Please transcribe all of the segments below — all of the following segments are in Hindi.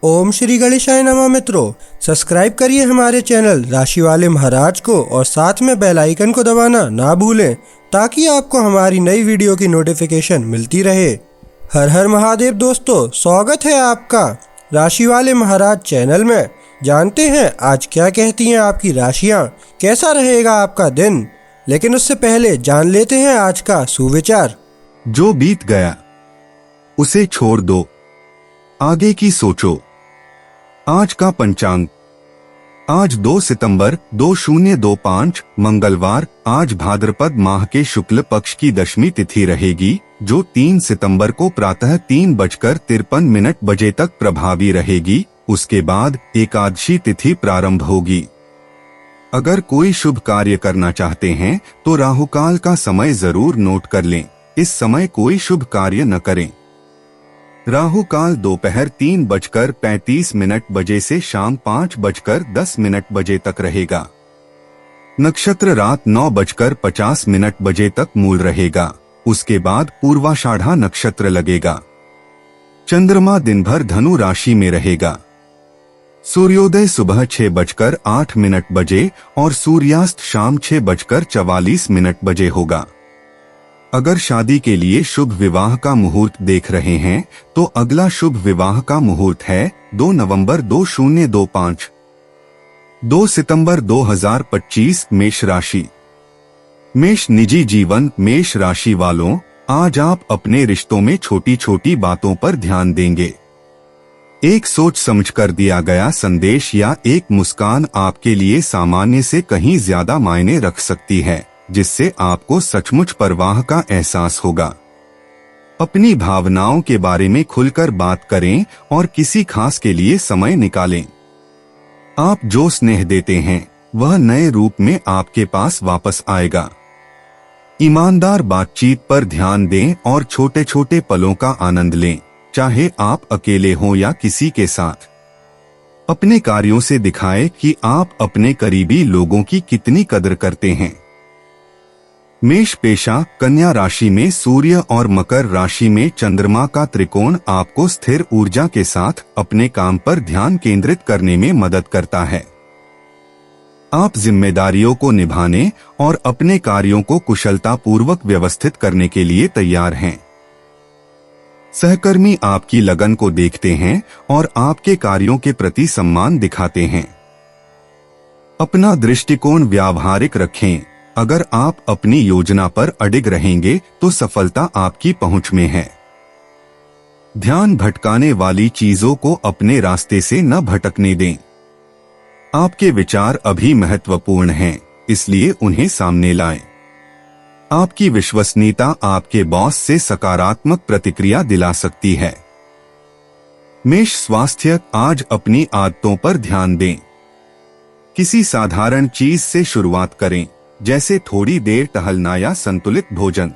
ओम श्री गणेशाय नमः। मित्रों, सब्सक्राइब करिए हमारे चैनल राशि वाले महाराज को और साथ में बेल आइकन को दबाना ना भूलें ताकि आपको हमारी नई वीडियो की नोटिफिकेशन मिलती रहे। हर हर महादेव दोस्तों, स्वागत है आपका राशि वाले महाराज चैनल में। जानते हैं आज क्या कहती हैं आपकी राशियां, कैसा रहेगा आपका दिन। लेकिन उससे पहले जान लेते हैं आज का सुविचार। जो बीत गया उसे छोड़ दो, आगे की सोचो। आज का पंचांग। आज 2 सितंबर 2025 मंगलवार। आज भाद्रपद माह के शुक्ल पक्ष की दशमी तिथि रहेगी, जो 3 सितंबर को प्रातः 3:53 बजे तक प्रभावी रहेगी। उसके बाद एकादशी तिथि प्रारंभ होगी। अगर कोई शुभ कार्य करना चाहते हैं तो राहुकाल का समय जरूर नोट कर लें। इस समय कोई शुभ कार्य न करें। राहु काल दोपहर 3:35 बजे से शाम 5:10 बजे तक रहेगा। नक्षत्र रात 9:50 बजे तक मूल रहेगा। उसके बाद पूर्वाषाढ़ा नक्षत्र लगेगा। चंद्रमा दिन भर धनु राशि में रहेगा। सूर्योदय सुबह 6:08 बजे और सूर्यास्त शाम 6:44 बजे होगा। अगर शादी के लिए शुभ विवाह का मुहूर्त देख रहे हैं तो अगला शुभ विवाह का मुहूर्त है 2 नवंबर 2025। 2 सितंबर 2025 मेष राशि। मेष निजी जीवन। मेष राशि वालों, आज आप अपने रिश्तों में छोटी छोटी बातों पर ध्यान देंगे। एक सोच समझकर दिया गया संदेश या एक मुस्कान आपके लिए सामान्य से कहीं ज्यादा मायने रख सकती है, जिससे आपको सचमुच परवाह का एहसास होगा। अपनी भावनाओं के बारे में खुलकर बात करें और किसी खास के लिए समय निकालें। आप जो स्नेह देते हैं वह नए रूप में आपके पास वापस आएगा। ईमानदार बातचीत पर ध्यान दें और छोटे छोटे पलों का आनंद लें, चाहे आप अकेले हों या किसी के साथ। अपने कार्यों से दिखाएं कि आप अपने करीबी लोगों की कितनी कदर करते हैं। मेष पेशा। कन्या राशि में सूर्य और मकर राशि में चंद्रमा का त्रिकोण आपको स्थिर ऊर्जा के साथ अपने काम पर ध्यान केंद्रित करने में मदद करता है। आप जिम्मेदारियों को निभाने और अपने कार्यों को कुशलतापूर्वक व्यवस्थित करने के लिए तैयार हैं। सहकर्मी आपकी लगन को देखते हैं और आपके कार्यों के प्रति सम्मान दिखाते हैं। अपना दृष्टिकोण व्यावहारिक रखें। अगर आप अपनी योजना पर अडिग रहेंगे तो सफलता आपकी पहुंच में है। ध्यान भटकाने वाली चीजों को अपने रास्ते से न भटकने दें। आपके विचार अभी महत्वपूर्ण हैं, इसलिए उन्हें सामने लाएं। आपकी विश्वसनीयता आपके बॉस से सकारात्मक प्रतिक्रिया दिला सकती है। मेष स्वास्थ्य। आज अपनी आदतों पर ध्यान दें। किसी साधारण चीज से शुरुआत करें, जैसे थोड़ी देर टहलना या संतुलित भोजन।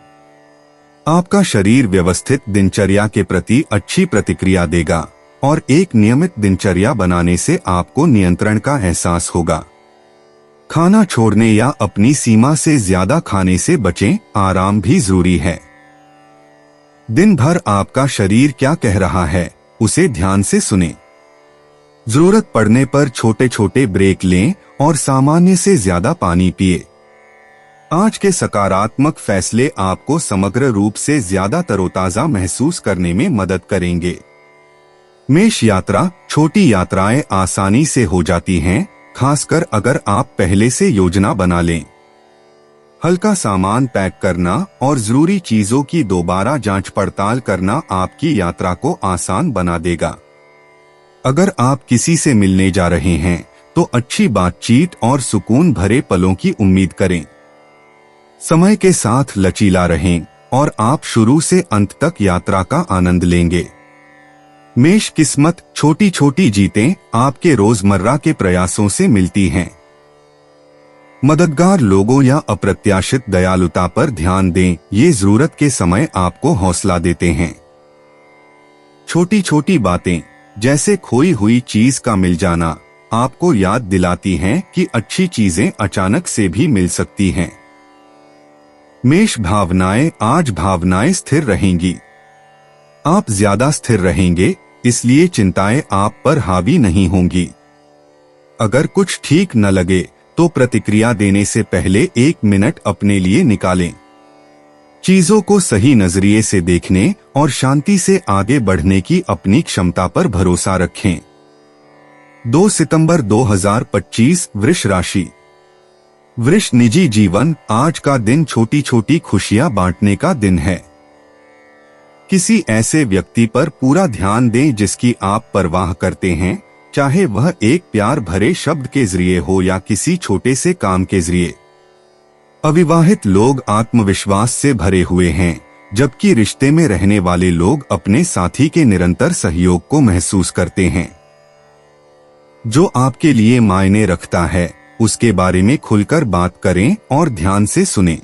आपका शरीर व्यवस्थित दिनचर्या के प्रति अच्छी प्रतिक्रिया देगा और एक नियमित दिनचर्या बनाने से आपको नियंत्रण का एहसास होगा। खाना छोड़ने या अपनी सीमा से ज्यादा खाने से बचें। आराम भी जरूरी है। दिन भर आपका शरीर क्या कह रहा है, उसे ध्यान से सुनें। जरूरत पड़ने पर छोटे छोटे ब्रेक लें और सामान्य से ज्यादा पानी पिए। आज के सकारात्मक फैसले आपको समग्र रूप से ज्यादा तरोताजा महसूस करने में मदद करेंगे। मेष यात्रा। छोटी यात्राएं आसानी से हो जाती हैं, खासकर अगर आप पहले से योजना बना लें। हल्का सामान पैक करना और जरूरी चीजों की दोबारा जांच पड़ताल करना आपकी यात्रा को आसान बना देगा। अगर आप किसी से मिलने जा रहे हैं तो अच्छी बातचीत और सुकून भरे पलों की उम्मीद करें। समय के साथ लचीला रहें और आप शुरू से अंत तक यात्रा का आनंद लेंगे। मेष किस्मत। छोटी छोटी जीतें आपके रोजमर्रा के प्रयासों से मिलती हैं। मददगार लोगों या अप्रत्याशित दयालुता पर ध्यान दें, ये जरूरत के समय आपको हौसला देते हैं। छोटी छोटी बातें जैसे खोई हुई चीज का मिल जाना आपको याद दिलाती हैं कि अच्छी चीजें अचानक से भी मिल सकती हैं। मेष भावनाएं। आज भावनाएं स्थिर रहेंगी। आप ज्यादा स्थिर रहेंगे, इसलिए चिंताएं आप पर हावी नहीं होंगी। अगर कुछ ठीक न लगे तो प्रतिक्रिया देने से पहले 1 मिनट अपने लिए निकालें। चीजों को सही नजरिए से देखने और शांति से आगे बढ़ने की अपनी क्षमता पर भरोसा रखें। 2 सितंबर 2025 वृष राशि। वृष निजी जीवन। आज का दिन छोटी छोटी खुशियां बांटने का दिन है। किसी ऐसे व्यक्ति पर पूरा ध्यान दें जिसकी आप परवाह करते हैं, चाहे वह एक प्यार भरे शब्द के जरिए हो या किसी छोटे से काम के जरिए। अविवाहित लोग आत्मविश्वास से भरे हुए हैं, जबकि रिश्ते में रहने वाले लोग अपने साथी के निरंतर सहयोग को महसूस करते हैं। जो आपके लिए मायने रखता है उसके बारे में खुलकर बात करें और ध्यान से सुनें।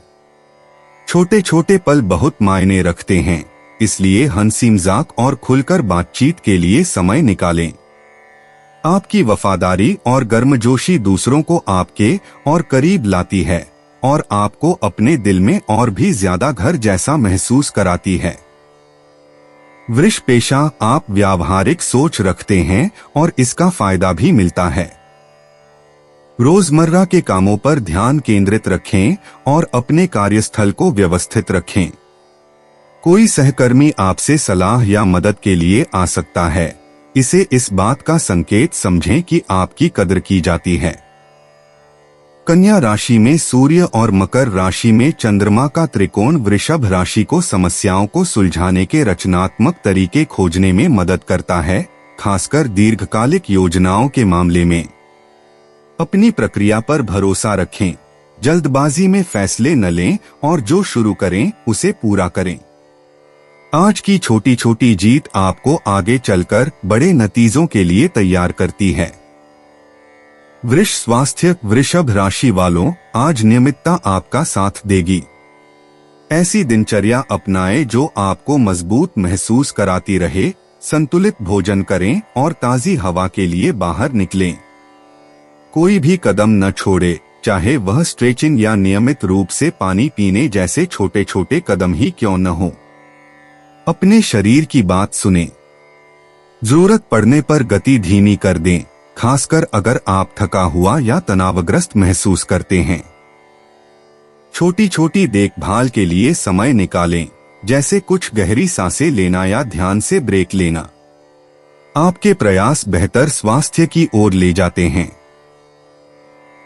छोटे छोटे पल बहुत मायने रखते हैं, इसलिए हंसी मजाक और खुलकर बातचीत के लिए समय निकालें। आपकी वफादारी और गर्मजोशी दूसरों को आपके और करीब लाती है और आपको अपने दिल में और भी ज्यादा घर जैसा महसूस कराती है। वृष पेशा। आप व्यावहारिक सोच रखते हैं और इसका फायदा भी मिलता है। रोजमर्रा के कामों पर ध्यान केंद्रित रखें और अपने कार्यस्थल को व्यवस्थित रखें। कोई सहकर्मी आपसे सलाह या मदद के लिए आ सकता है। इसे इस बात का संकेत समझें कि आपकी कदर की जाती है। कन्या राशि में सूर्य और मकर राशि में चंद्रमा का त्रिकोण वृषभ राशि को समस्याओं को सुलझाने के रचनात्मक तरीके खोजने में मदद करता है, खासकर दीर्घकालिक योजनाओं के मामले में। अपनी प्रक्रिया पर भरोसा रखें, जल्दबाजी में फैसले न लें और जो शुरू करें उसे पूरा करें। आज की छोटी छोटी जीत आपको आगे चलकर बड़े नतीजों के लिए तैयार करती है। वृष स्वास्थ्य। वृषभ राशि वालों, आज नियमितता आपका साथ देगी। ऐसी दिनचर्या अपनाएं जो आपको मजबूत महसूस कराती रहे। संतुलित भोजन करें और ताजी हवा के लिए बाहर निकलें। कोई भी कदम न छोड़े, चाहे वह स्ट्रेचिंग या नियमित रूप से पानी पीने जैसे छोटे छोटे कदम ही क्यों न हो। अपने शरीर की बात सुनें। जरूरत पड़ने पर गति धीमी कर दें, खासकर अगर आप थका हुआ या तनावग्रस्त महसूस करते हैं। छोटी छोटी देखभाल के लिए समय निकालें, जैसे कुछ गहरी सांसें लेना या ध्यान से ब्रेक लेना। आपके प्रयास बेहतर स्वास्थ्य की ओर ले जाते हैं।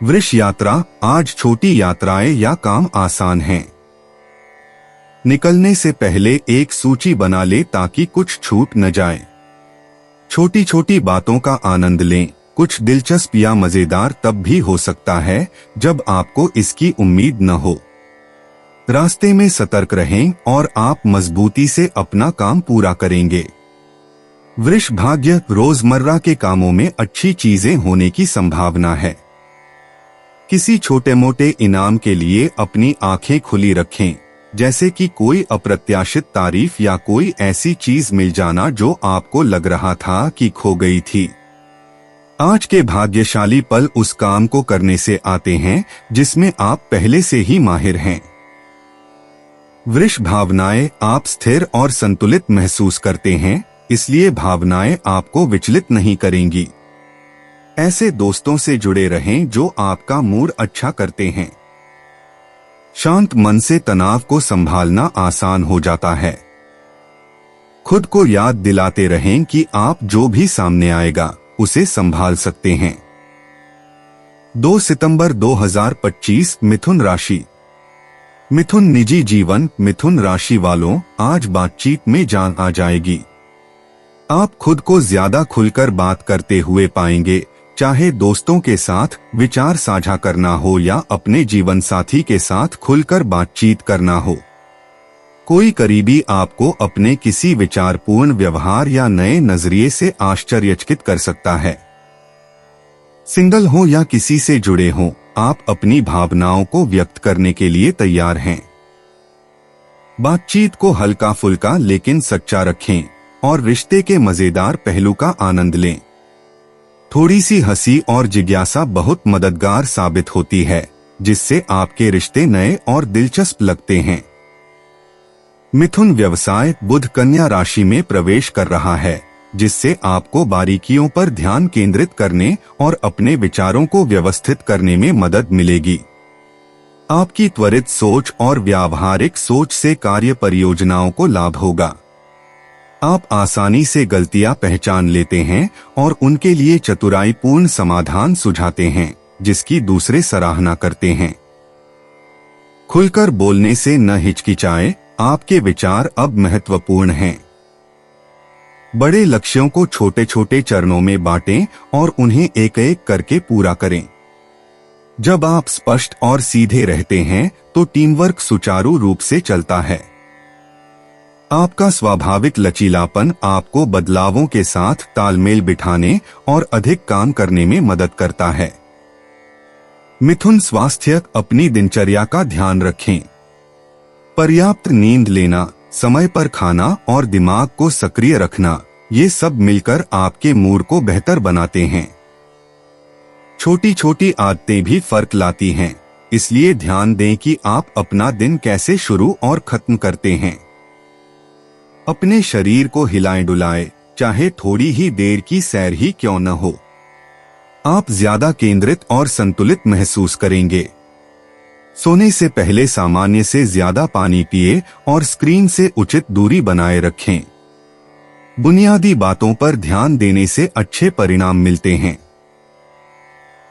वृष यात्रा। आज छोटी यात्राएं या काम आसान हैं। निकलने से पहले एक सूची बना ले ताकि कुछ छूट न जाए। छोटी छोटी बातों का आनंद लें। कुछ दिलचस्प या मजेदार तब भी हो सकता है जब आपको इसकी उम्मीद न हो। रास्ते में सतर्क रहें और आप मजबूती से अपना काम पूरा करेंगे। वृष भाग्य। रोजमर्रा के कामों में अच्छी चीजें होने की संभावना है। किसी छोटे मोटे इनाम के लिए अपनी आंखें खुली रखें, जैसे कि कोई अप्रत्याशित तारीफ या कोई ऐसी चीज मिल जाना जो आपको लग रहा था कि खो गई थी। आज के भाग्यशाली पल उस काम को करने से आते हैं जिसमें आप पहले से ही माहिर हैं। वृष भावनाएं। आप स्थिर और संतुलित महसूस करते हैं, इसलिए भावनाएं आपको विचलित नहीं करेंगी। ऐसे दोस्तों से जुड़े रहें जो आपका मूड अच्छा करते हैं। शांत मन से तनाव को संभालना आसान हो जाता है। खुद को याद दिलाते रहें कि आप जो भी सामने आएगा उसे संभाल सकते हैं। 2 सितंबर 2025 मिथुन राशि। मिथुन निजी जीवन। मिथुन राशि वालों, आज बातचीत में जान आ जाएगी। आप खुद को ज्यादा खुलकर बात करते हुए पाएंगे, चाहे दोस्तों के साथ विचार साझा करना हो या अपने जीवन साथी के साथ खुलकर बातचीत करना हो। कोई करीबी आपको अपने किसी विचारपूर्ण व्यवहार या नए नजरिए से आश्चर्यचकित कर सकता है। सिंगल हो या किसी से जुड़े हो, आप अपनी भावनाओं को व्यक्त करने के लिए तैयार हैं। बातचीत को हल्का फुल्का लेकिन सच्चा रखें और रिश्ते के मजेदार पहलू का आनंद लें। थोड़ी सी हंसी और जिज्ञासा बहुत मददगार साबित होती है, जिससे आपके रिश्ते नए और दिलचस्प लगते हैं। मिथुन व्यवसाय। बुध कन्या राशि में प्रवेश कर रहा है, जिससे आपको बारीकियों पर ध्यान केंद्रित करने और अपने विचारों को व्यवस्थित करने में मदद मिलेगी। आपकी त्वरित सोच और व्यावहारिक सोच से कार्य परियोजनाओं को लाभ होगा। आप आसानी से गलतियां पहचान लेते हैं और उनके लिए चतुराईपूर्ण समाधान सुझाते हैं, जिसकी दूसरे सराहना करते हैं। खुलकर बोलने से न हिचकिचाएं, आपके विचार अब महत्वपूर्ण हैं। बड़े लक्ष्यों को छोटे छोटे चरणों में बांटें और उन्हें एक एक करके पूरा करें। जब आप स्पष्ट और सीधे रहते हैं तो टीमवर्क सुचारू रूप से चलता है। आपका स्वाभाविक लचीलापन आपको बदलावों के साथ तालमेल बिठाने और अधिक काम करने में मदद करता है। मिथुन स्वास्थ्य, अपनी दिनचर्या का ध्यान रखें। पर्याप्त नींद लेना, समय पर खाना और दिमाग को सक्रिय रखना, ये सब मिलकर आपके मूड को बेहतर बनाते हैं। छोटी छोटी आदतें भी फर्क लाती हैं, इसलिए ध्यान दें कि आप अपना दिन कैसे शुरू और खत्म करते हैं। अपने शरीर को हिलाएं डुलाएं, चाहे थोड़ी ही देर की सैर ही क्यों न हो। आप ज्यादा केंद्रित और संतुलित महसूस करेंगे। सोने से पहले सामान्य से ज्यादा पानी पिए और स्क्रीन से उचित दूरी बनाए रखें। बुनियादी बातों पर ध्यान देने से अच्छे परिणाम मिलते हैं।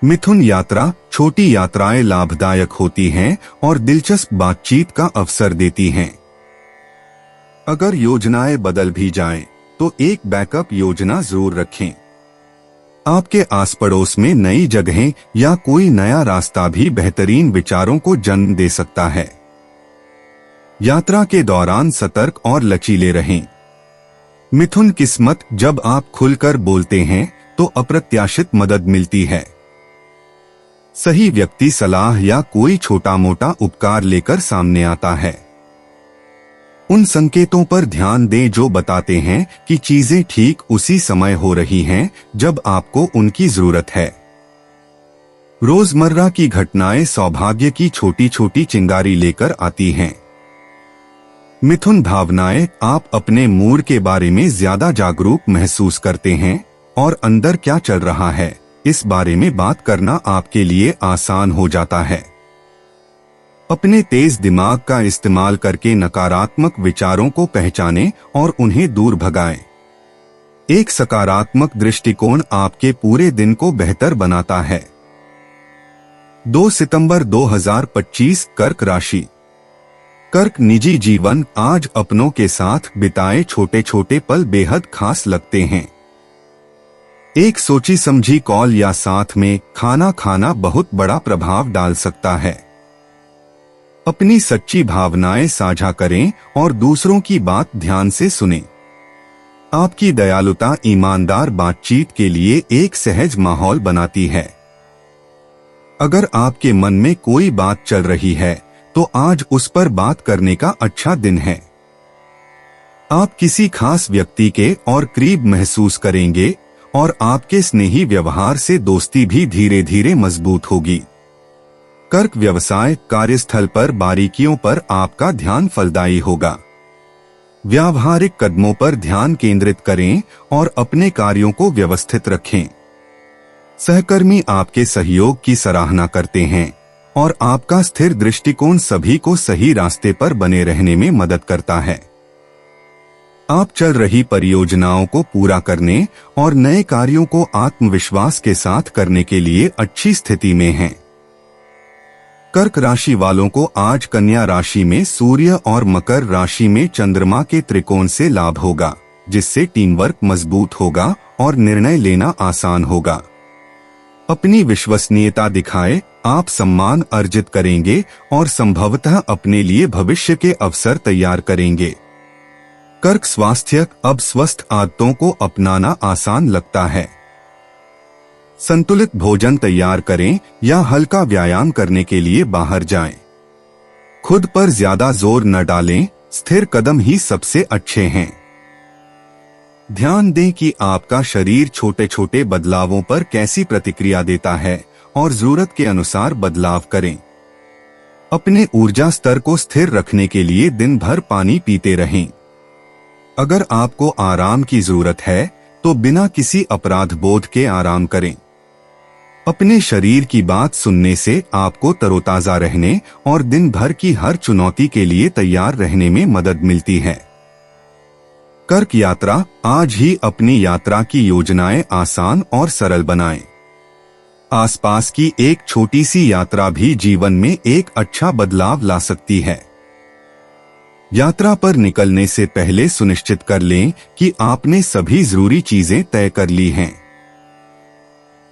मिथुन यात्रा, छोटी यात्राएं लाभदायक होती हैं और दिलचस्प बातचीत का अवसर देती हैं। अगर योजनाएं बदल भी जाएं, तो एक बैकअप योजना जरूर रखें। आपके आस पड़ोस में नई जगहें या कोई नया रास्ता भी बेहतरीन विचारों को जन्म दे सकता है। यात्रा के दौरान सतर्क और लचीले रहें। मिथुन किस्मत, जब आप खुलकर बोलते हैं तो अप्रत्याशित मदद मिलती है। सही व्यक्ति सलाह या कोई छोटा मोटा उपकार लेकर सामने आता है। उन संकेतों पर ध्यान दें जो बताते हैं कि चीजें ठीक उसी समय हो रही हैं जब आपको उनकी जरूरत है। रोजमर्रा की घटनाएं सौभाग्य की छोटी छोटी चिंगारी लेकर आती हैं। मिथुन भावनाएं, आप अपने मूड के बारे में ज्यादा जागरूक महसूस करते हैं और अंदर क्या चल रहा है इस बारे में बात करना आपके लिए आसान हो जाता है। अपने तेज दिमाग का इस्तेमाल करके नकारात्मक विचारों को पहचानें और उन्हें दूर भगाएं। एक सकारात्मक दृष्टिकोण आपके पूरे दिन को बेहतर बनाता है। 2 सितंबर 2025, कर्क राशि। कर्क निजी जीवन, आज अपनों के साथ बिताए छोटे छोटे पल बेहद खास लगते हैं। एक सोची समझी कॉल या साथ में खाना खाना बहुत बड़ा प्रभाव डाल सकता है। अपनी सच्ची भावनाएं साझा करें और दूसरों की बात ध्यान से सुनें। आपकी दयालुता ईमानदार बातचीत के लिए एक सहज माहौल बनाती है। अगर आपके मन में कोई बात चल रही है तो आज उस पर बात करने का अच्छा दिन है। आप किसी खास व्यक्ति के और करीब महसूस करेंगे और आपके स्नेही व्यवहार से दोस्ती भी धीरे धीरे मजबूत होगी। कर्क व्यवसाय, कार्यस्थल पर बारीकियों पर आपका ध्यान फलदायी होगा। व्यावहारिक कदमों पर ध्यान केंद्रित करें और अपने कार्यों को व्यवस्थित रखें। सहकर्मी आपके सहयोग की सराहना करते हैं और आपका स्थिर दृष्टिकोण सभी को सही रास्ते पर बने रहने में मदद करता है। आप चल रही परियोजनाओं को पूरा करने और नए कार्यों को आत्मविश्वास के साथ करने के लिए अच्छी स्थिति में हैं। कर्क राशि वालों को आज कन्या राशि में सूर्य और मकर राशि में चंद्रमा के त्रिकोण से लाभ होगा, जिससे टीम वर्क मजबूत होगा और निर्णय लेना आसान होगा। अपनी विश्वसनीयता दिखाए, आप सम्मान अर्जित करेंगे और संभवतः अपने लिए भविष्य के अवसर तैयार करेंगे। कर्क स्वास्थ्य, अब स्वस्थ आदतों को अपनाना आसान लगता है। संतुलित भोजन तैयार करें या हल्का व्यायाम करने के लिए बाहर जाएं। खुद पर ज्यादा जोर न डालें, स्थिर कदम ही सबसे अच्छे हैं। ध्यान दें कि आपका शरीर छोटे छोटे बदलावों पर कैसी प्रतिक्रिया देता है और जरूरत के अनुसार बदलाव करें। अपने ऊर्जा स्तर को स्थिर रखने के लिए दिन भर पानी पीते रहें। अगर आपको आराम की जरूरत है तो बिना किसी अपराध बोध के आराम करें। अपने शरीर की बात सुनने से आपको तरोताजा रहने और दिन भर की हर चुनौती के लिए तैयार रहने में मदद मिलती है। कर्क यात्रा। आज ही अपनी यात्रा की योजनाएं आसान और सरल बनाएं। आसपास की एक छोटी सी यात्रा भी जीवन में एक अच्छा बदलाव ला सकती है। यात्रा पर निकलने से पहले सुनिश्चित कर लें कि आपने सभी जरूरी चीजें तय कर ली हैं।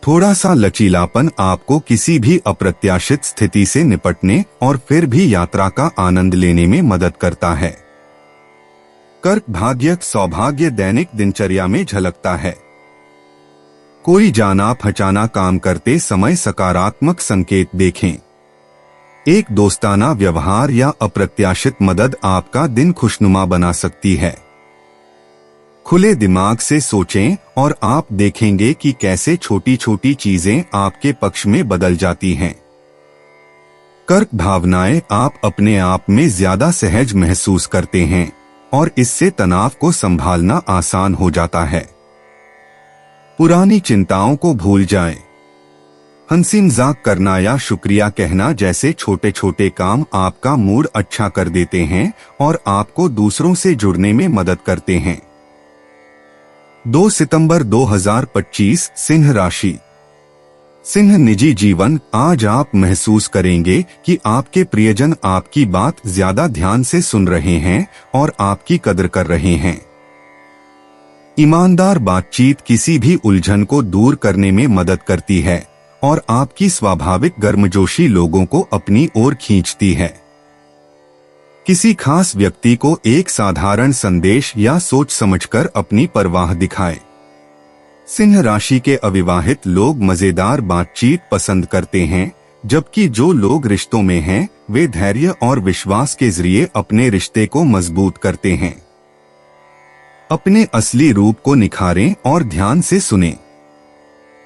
थोड़ा सा लचीलापन आपको किसी भी अप्रत्याशित स्थिति से निपटने और फिर भी यात्रा का आनंद लेने में मदद करता है। कर्क भाग्य सौभाग्य दैनिक दिनचर्या में झलकता है। कोई जाना पहचाना काम करते समय सकारात्मक संकेत देखें। एक दोस्ताना व्यवहार या अप्रत्याशित मदद आपका दिन खुशनुमा बना सकती है। खुले दिमाग से सोचें और आप देखेंगे कि कैसे छोटी छोटी चीजें आपके पक्ष में बदल जाती हैं। कर्क भावनाएं। आप अपने आप में ज्यादा सहज महसूस करते हैं और इससे तनाव को संभालना आसान हो जाता है। पुरानी चिंताओं को भूल जाएं। हंसी मजाक करना या शुक्रिया कहना जैसे छोटे छोटे काम आपका मूड अच्छा कर देते हैं और आपको दूसरों से जुड़ने में मदद करते हैं। 2 सितंबर 2025 सिंह राशि। सिंह निजी जीवन। आज आप महसूस करेंगे कि आपके प्रियजन आपकी बात ज्यादा ध्यान से सुन रहे हैं और आपकी कदर कर रहे हैं। ईमानदार बातचीत किसी भी उलझन को दूर करने में मदद करती है और आपकी स्वाभाविक गर्मजोशी लोगों को अपनी ओर खींचती है। किसी खास व्यक्ति को एक साधारण संदेश या सोच समझकर अपनी परवाह दिखाएं। सिंह राशि के अविवाहित लोग मजेदार बातचीत पसंद करते हैं, जबकि जो लोग रिश्तों में हैं, वे धैर्य और विश्वास के जरिए अपने रिश्ते को मजबूत करते हैं। अपने असली रूप को निखारें और ध्यान से सुनें।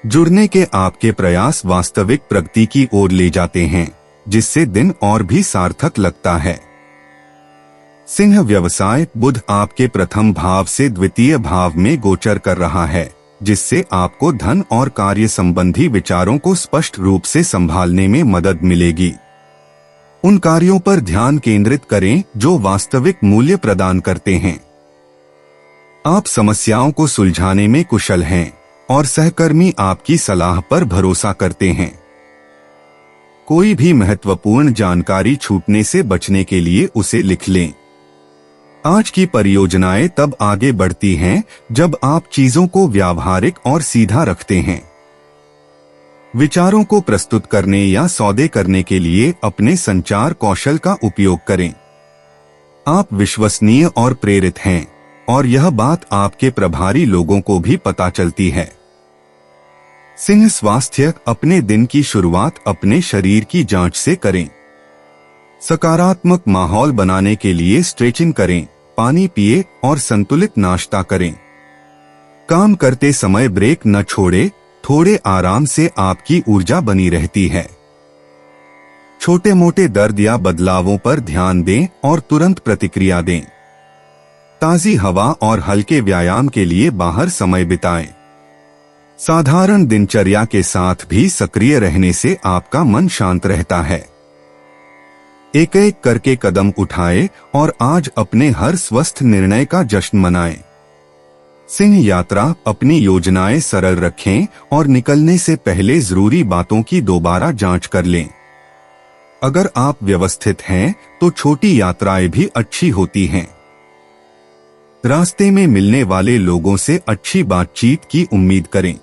जुड़ने के आपके प्रयास वास्तविक प्रगति की ओर ले जाते हैं, जिससे दिन और भी सार्थक लगता है। सिंह व्यवसाय। बुध आपके प्रथम भाव से द्वितीय भाव में गोचर कर रहा है, जिससे आपको धन और कार्य संबंधी विचारों को स्पष्ट रूप से संभालने में मदद मिलेगी। उन कार्यों पर ध्यान केंद्रित करें जो वास्तविक मूल्य प्रदान करते हैं। आप समस्याओं को सुलझाने में कुशल हैं और सहकर्मी आपकी सलाह पर भरोसा करते हैं। कोई भी महत्वपूर्ण जानकारी छूटने से बचने के लिए उसे लिख लें। आज की परियोजनाएं तब आगे बढ़ती हैं जब आप चीजों को व्यावहारिक और सीधा रखते हैं। विचारों को प्रस्तुत करने या सौदे करने के लिए अपने संचार कौशल का उपयोग करें। आप विश्वसनीय और प्रेरित हैं और यह बात आपके प्रभारी लोगों को भी पता चलती है। सिंह स्वास्थ्य। अपने दिन की शुरुआत अपने शरीर की जांच से करें। सकारात्मक माहौल बनाने के लिए स्ट्रेचिंग करें, पानी पिए और संतुलित नाश्ता करें। काम करते समय ब्रेक न छोड़े, थोड़े आराम से आपकी ऊर्जा बनी रहती है। छोटे मोटे दर्द या बदलावों पर ध्यान दें और तुरंत प्रतिक्रिया दें। ताजी हवा और हल्के व्यायाम के लिए बाहर समय बिताएं। साधारण दिनचर्या के साथ भी सक्रिय रहने से आपका मन शांत रहता है। एक एक करके कदम उठाएं और आज अपने हर स्वस्थ निर्णय का जश्न मनाएं। सिंह यात्रा। अपनी योजनाएं सरल रखें और निकलने से पहले जरूरी बातों की दोबारा जांच कर लें। अगर आप व्यवस्थित हैं तो छोटी यात्राएं भी अच्छी होती हैं। रास्ते में मिलने वाले लोगों से अच्छी बातचीत की उम्मीद करें।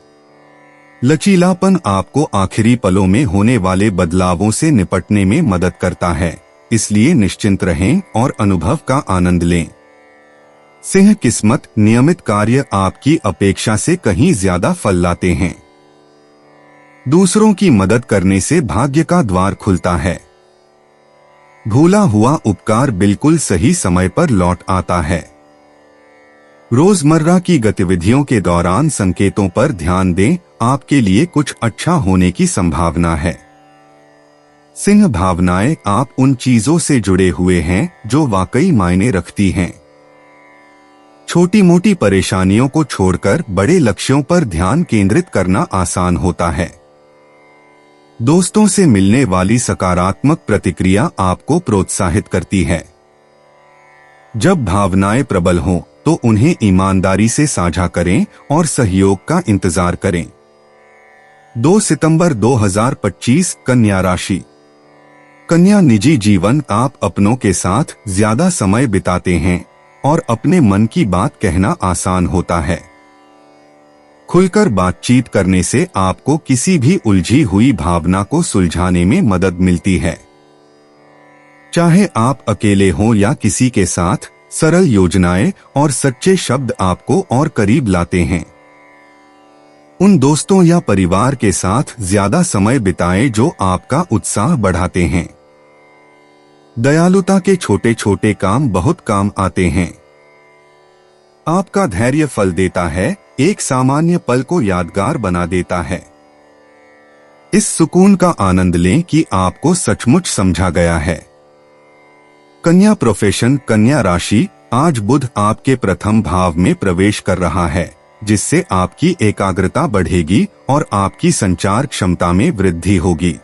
लचीलापन आपको आखिरी पलों में होने वाले बदलावों से निपटने में मदद करता है, इसलिए निश्चिंत रहें और अनुभव का आनंद लें। सिंह किस्मत। नियमित कार्य आपकी अपेक्षा से कहीं ज्यादा फल लाते हैं। दूसरों की मदद करने से भाग्य का द्वार खुलता है। भूला हुआ उपकार बिल्कुल सही समय पर लौट आता है। रोजमर्रा की गतिविधियों के दौरान संकेतों पर ध्यान दें, आपके लिए कुछ अच्छा होने की संभावना है। सिंह भावनाएं। आप उन चीजों से जुड़े हुए हैं जो वाकई मायने रखती हैं। छोटी मोटी परेशानियों को छोड़कर बड़े लक्ष्यों पर ध्यान केंद्रित करना आसान होता है। दोस्तों से मिलने वाली सकारात्मक प्रतिक्रिया आपको प्रोत्साहित करती है। जब भावनाएं प्रबल हों तो उन्हें ईमानदारी से साझा करें और सहयोग का इंतजार करें। 2 सितंबर 2025 कन्या राशि। कन्या निजी जीवन। आप अपनों के साथ ज्यादा समय बिताते हैं और अपने मन की बात कहना आसान होता है। खुलकर बातचीत करने से आपको किसी भी उलझी हुई भावना को सुलझाने में मदद मिलती है। चाहे आप अकेले हों या किसी के साथ, सरल योजनाएं और सच्चे शब्द आपको और करीब लाते हैं। उन दोस्तों या परिवार के साथ ज्यादा समय बिताएं जो आपका उत्साह बढ़ाते हैं। दयालुता के छोटे छोटे काम बहुत काम आते हैं। आपका धैर्य फल देता है, एक सामान्य पल को यादगार बना देता है। इस सुकून का आनंद लें कि आपको सचमुच समझा गया है। कन्या प्रोफेशन। कन्या राशि। आज बुध आपके प्रथम भाव में प्रवेश कर रहा है, जिससे आपकी एकाग्रता बढ़ेगी और आपकी संचार क्षमता में वृद्धि होगी।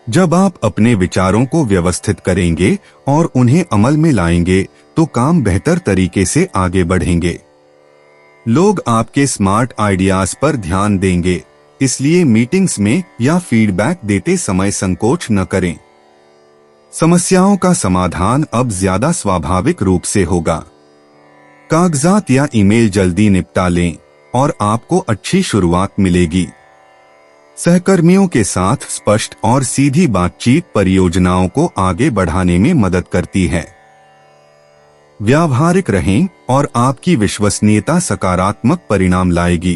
जब आप अपने विचारों को व्यवस्थित करेंगे और उन्हें अमल में लाएंगे तो काम बेहतर तरीके से आगे बढ़ेंगे। लोग आपके स्मार्ट आइडियाज पर ध्यान देंगे, इसलिए मीटिंग्स में या फीडबैक देते समय संकोच न करें। समस्याओं का समाधान अब ज्यादा स्वाभाविक रूप से होगा। कागजात या ईमेल जल्दी निपटा लें और आपको अच्छी शुरुआत मिलेगी। सहकर्मियों के साथ स्पष्ट और सीधी बातचीत परियोजनाओं को आगे बढ़ाने में मदद करती है। व्यावहारिक रहें और आपकी विश्वसनीयता सकारात्मक परिणाम लाएगी।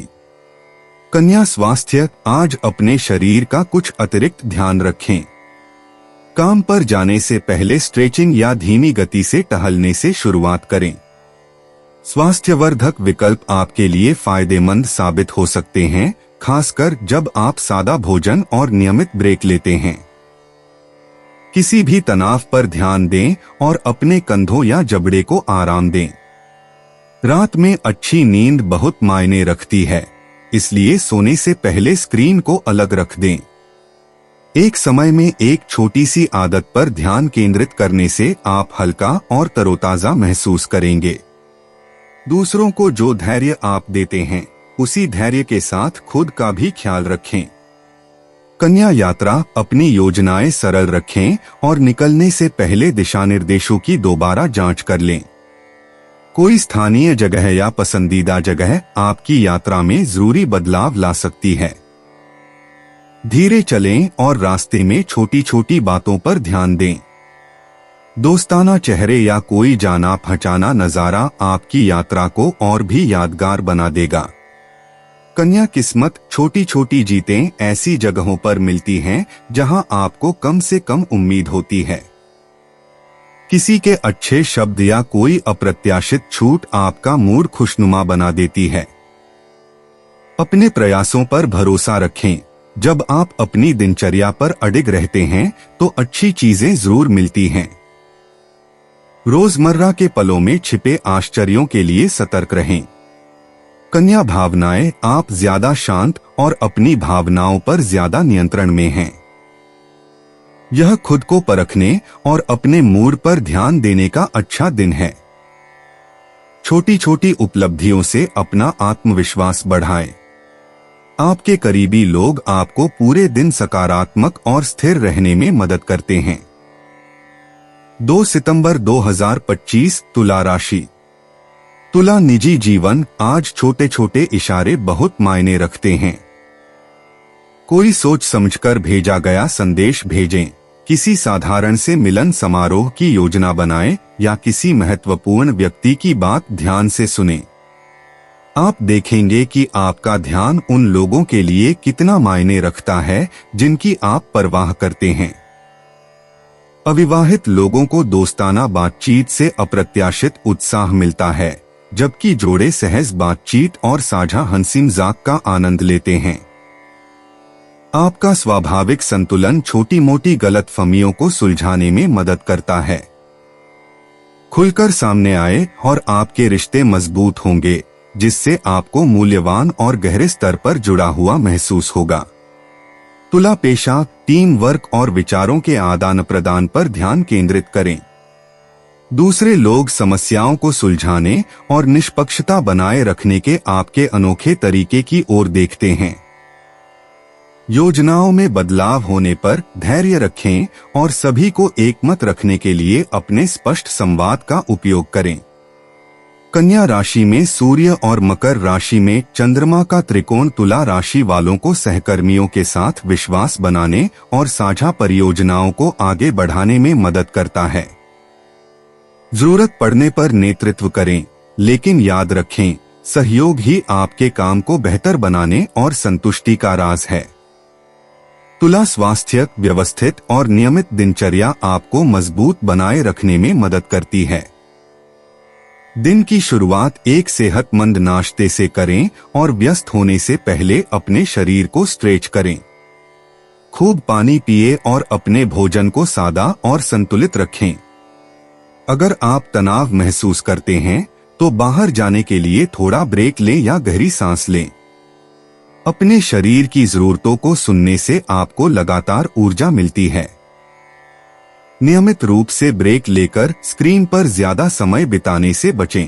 कन्या स्वास्थ्य। आज अपने शरीर का कुछ अतिरिक्त ध्यान रखें। काम पर जाने से पहले स्ट्रेचिंग या धीमी गति से टहलने से शुरुआत करें। स्वास्थ्यवर्धक विकल्प आपके लिए फायदेमंद साबित हो सकते हैं, खासकर जब आप सादा भोजन और नियमित ब्रेक लेते हैं। किसी भी तनाव पर ध्यान दें और अपने कंधों या जबड़े को आराम दें। रात में अच्छी नींद बहुत मायने रखती है, इसलिए सोने से पहले स्क्रीन को अलग रख दें। एक समय में एक छोटी सी आदत पर ध्यान केंद्रित करने से आप हल्का और तरोताजा महसूस करेंगे। दूसरों को जो धैर्य आप देते हैं, उसी धैर्य के साथ खुद का भी ख्याल रखें। कन्या यात्रा। अपनी योजनाएं सरल रखें और निकलने से पहले दिशा निर्देशों की दोबारा जांच कर लें। कोई स्थानीय जगह या पसंदीदा जगह आपकी यात्रा में जरूरी बदलाव ला सकती है। धीरे चलें और रास्ते में छोटी छोटी बातों पर ध्यान दें। दोस्ताना चेहरे या कोई जाना पहचाना नजारा आपकी यात्रा को और भी यादगार बना देगा। कन्या किस्मत। छोटी छोटी जीतें ऐसी जगहों पर मिलती हैं जहां आपको कम से कम उम्मीद होती है। किसी के अच्छे शब्द या कोई अप्रत्याशित छूट आपका मूड खुशनुमा बना देती है। अपने प्रयासों पर भरोसा रखें। जब आप अपनी दिनचर्या पर अडिग रहते हैं तो अच्छी चीजें जरूर मिलती हैं। रोजमर्रा के पलों में छिपे आश्चर्यों के लिए सतर्क रहें। कन्या भावनाएं। आप ज्यादा शांत और अपनी भावनाओं पर ज्यादा नियंत्रण में हैं। यह खुद को परखने और अपने मूड पर ध्यान देने का अच्छा दिन है। छोटी छोटी उपलब्धियों से अपना आत्मविश्वास बढ़ाएं। आपके करीबी लोग आपको पूरे दिन सकारात्मक और स्थिर रहने में मदद करते हैं। 2 सितंबर 2025 तुला राशि। तुला निजी जीवन। आज छोटे छोटे इशारे बहुत मायने रखते हैं। कोई सोच समझकर भेजा गया संदेश भेजें। किसी साधारण से मिलन समारोह की योजना बनाएं या किसी महत्वपूर्ण व्यक्ति की बात ध्यान से सुनें। आप देखेंगे कि आपका ध्यान उन लोगों के लिए कितना मायने रखता है जिनकी आप परवाह करते हैं। अविवाहित लोगों को दोस्ताना बातचीत से अप्रत्याशित उत्साह मिलता है, जबकि जोड़े सहज बातचीत और साझा हंसी मजाक का आनंद लेते हैं। आपका स्वाभाविक संतुलन छोटी मोटी गलतफहमियों को सुलझाने में मदद करता है। खुलकर सामने आए और आपके रिश्ते मजबूत होंगे, जिससे आपको मूल्यवान और गहरे स्तर पर जुड़ा हुआ महसूस होगा। तुला पेशा, टीम वर्क और विचारों के आदान प्रदान पर ध्यान केंद्रित करें। दूसरे लोग समस्याओं को सुलझाने और निष्पक्षता बनाए रखने के आपके अनोखे तरीके की ओर देखते हैं। योजनाओं में बदलाव होने पर धैर्य रखें और सभी को एकमत रखने के लिए अपने स्पष्ट संवाद का उपयोग करें। कन्या राशि में सूर्य और मकर राशि में चंद्रमा का त्रिकोण तुला राशि वालों को सहकर्मियों के साथ विश्वास बनाने और साझा परियोजनाओं को आगे बढ़ाने में मदद करता है। जरूरत पड़ने पर नेतृत्व करें, लेकिन याद रखें, सहयोग ही आपके काम को बेहतर बनाने और संतुष्टि का राज है। तुला स्वास्थ्य, व्यवस्थित और नियमित दिनचर्या आपको मजबूत बनाए रखने में मदद करती है। दिन की शुरुआत एक सेहतमंद नाश्ते से करें और व्यस्त होने से पहले अपने शरीर को स्ट्रेच करें। खूब पानी पिए और अपने भोजन को सादा और संतुलित रखें। अगर आप तनाव महसूस करते हैं तो बाहर जाने के लिए थोड़ा ब्रेक लें या गहरी सांस लें। अपने शरीर की जरूरतों को सुनने से आपको लगातार ऊर्जा मिलती है। नियमित रूप से ब्रेक लेकर स्क्रीन पर ज्यादा समय बिताने से बचें।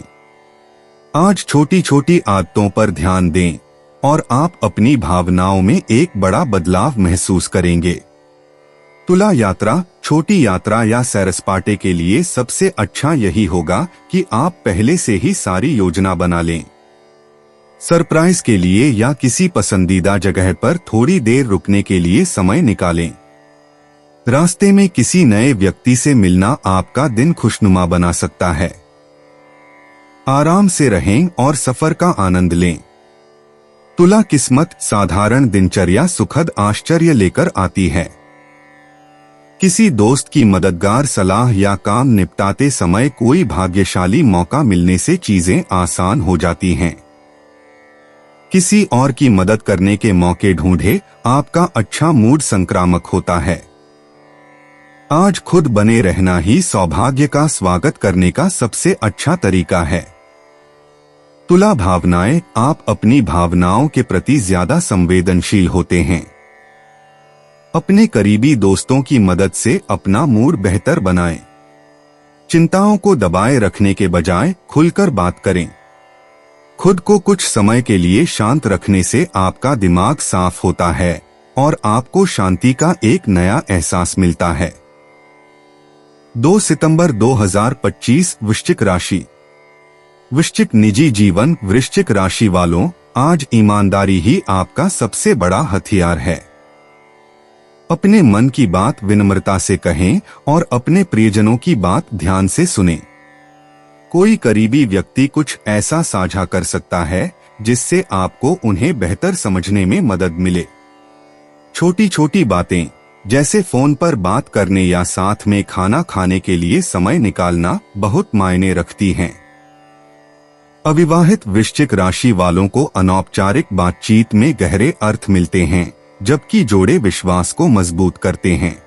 आज छोटी छोटी आदतों पर ध्यान दें और आप अपनी भावनाओं में एक बड़ा बदलाव महसूस करेंगे। तुला यात्रा, छोटी यात्रा या सैर सपाटे के लिए सबसे अच्छा यही होगा कि आप पहले से ही सारी योजना बना लें। सरप्राइज के लिए या किसी पसंदीदा जगह पर थोड़ी देर रुकने के लिए समय निकालें। रास्ते में किसी नए व्यक्ति से मिलना आपका दिन खुशनुमा बना सकता है। आराम से रहें और सफर का आनंद लें। तुला किस्मत, साधारण दिनचर्या सुखद आश्चर्य लेकर आती है। किसी दोस्त की मददगार सलाह या काम निपटाते समय कोई भाग्यशाली मौका मिलने से चीजें आसान हो जाती हैं। किसी और की मदद करने के मौके ढूंढे, आपका अच्छा मूड संक्रामक होता है। आज खुद बने रहना ही सौभाग्य का स्वागत करने का सबसे अच्छा तरीका है। तुला भावनाएं, आप अपनी भावनाओं के प्रति ज्यादा संवेदनशील होते हैं। अपने करीबी दोस्तों की मदद से अपना मूड बेहतर बनाएं। चिंताओं को दबाए रखने के बजाय खुलकर बात करें। खुद को कुछ समय के लिए शांत रखने से आपका दिमाग साफ होता है और आपको शांति का एक नया एहसास मिलता है। 2 सितंबर 2025 वृश्चिक राशि। वृश्चिक निजी जीवन। वृश्चिक राशि वालों, आज ईमानदारी ही आपका सबसे बड़ा हथियार है। अपने मन की बात विनम्रता से कहें और अपने प्रियजनों की बात ध्यान से सुनें। कोई करीबी व्यक्ति कुछ ऐसा साझा कर सकता है जिससे आपको उन्हें बेहतर समझने में मदद मिले। छोटी छोटी बातें जैसे फोन पर बात करने या साथ में खाना खाने के लिए समय निकालना बहुत मायने रखती हैं। अविवाहित वृश्चिक राशि वालों को अनौपचारिक बातचीत में गहरे अर्थ मिलते हैं, जबकि जोड़े विश्वास को मजबूत करते हैं।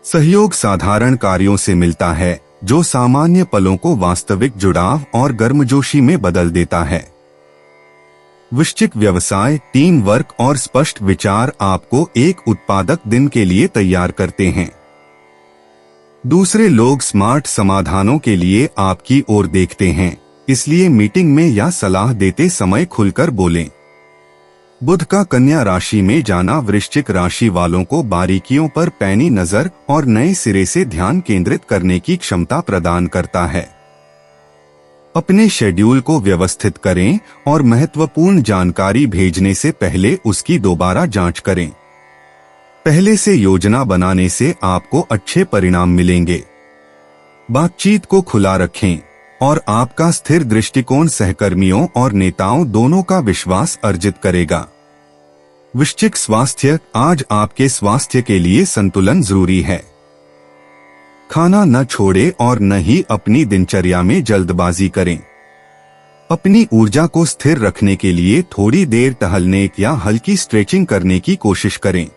सहयोग साधारण कार्यों से मिलता है, जो सामान्य पलों को वास्तविक जुड़ाव और गर्मजोशी में बदल देता है। वृश्चिक व्यवसाय, टीम वर्क और स्पष्ट विचार आपको एक उत्पादक दिन के लिए तैयार करते हैं। दूसरे लोग स्मार्ट समाधानों के लिए आपकी ओर देखते हैं, इसलिए मीटिंग में या सलाह देते समय खुलकर बोलें। बुध का कन्या राशि में जाना वृश्चिक राशि वालों को बारीकियों पर पैनी नजर और नए सिरे से ध्यान केंद्रित करने की क्षमता प्रदान करता है। अपने शेड्यूल को व्यवस्थित करें और महत्वपूर्ण जानकारी भेजने से पहले उसकी दोबारा जांच करें। पहले से योजना बनाने से आपको अच्छे परिणाम मिलेंगे। बातचीत को खुला रखें और आपका स्थिर दृष्टिकोण सहकर्मियों और नेताओं दोनों का विश्वास अर्जित करेगा। वृश्चिक स्वास्थ्य, आज आपके स्वास्थ्य के लिए संतुलन जरूरी है। खाना न छोड़े और न ही अपनी दिनचर्या में जल्दबाजी करें। अपनी ऊर्जा को स्थिर रखने के लिए थोड़ी देर टहलने या हल्की स्ट्रेचिंग करने की कोशिश करें।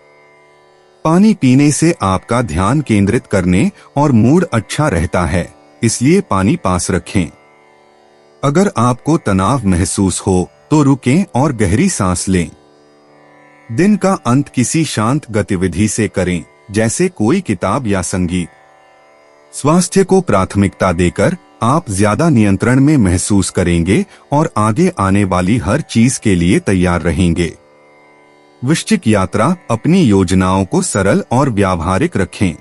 पानी पीने से आपका ध्यान केंद्रित करने और मूड अच्छा रहता है। इसलिए पानी पास रखें। अगर आपको तनाव महसूस हो तो रुकें और गहरी सांस लें। दिन का अंत किसी शांत गतिविधि से करें, जैसे कोई किताब या संगीत। स्वास्थ्य को प्राथमिकता देकर आप ज्यादा नियंत्रण में महसूस करेंगे और आगे आने वाली हर चीज के लिए तैयार रहेंगे। वृश्चिक यात्रा, अपनी योजनाओं को सरल और व्यावहारिक रखें।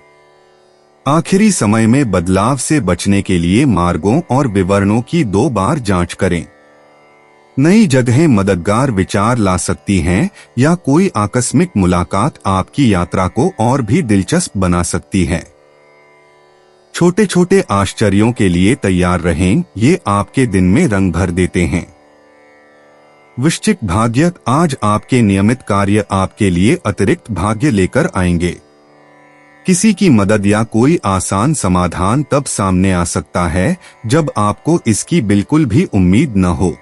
आखिरी समय में बदलाव से बचने के लिए मार्गों और विवरणों की 2 बार जांच करें। नई जगहें मददगार विचार ला सकती हैं या कोई आकस्मिक मुलाकात आपकी यात्रा को और भी दिलचस्प बना सकती है। छोटे छोटे आश्चर्यों के लिए तैयार रहें, ये आपके दिन में रंग भर देते हैं। वृश्चिक भाग्य, आज आपके नियमित कार्य आपके लिए अतिरिक्त भाग्य लेकर आएंगे। किसी की मदद या कोई आसान समाधान तब सामने आ सकता है जब आपको इसकी बिल्कुल भी उम्मीद न हो।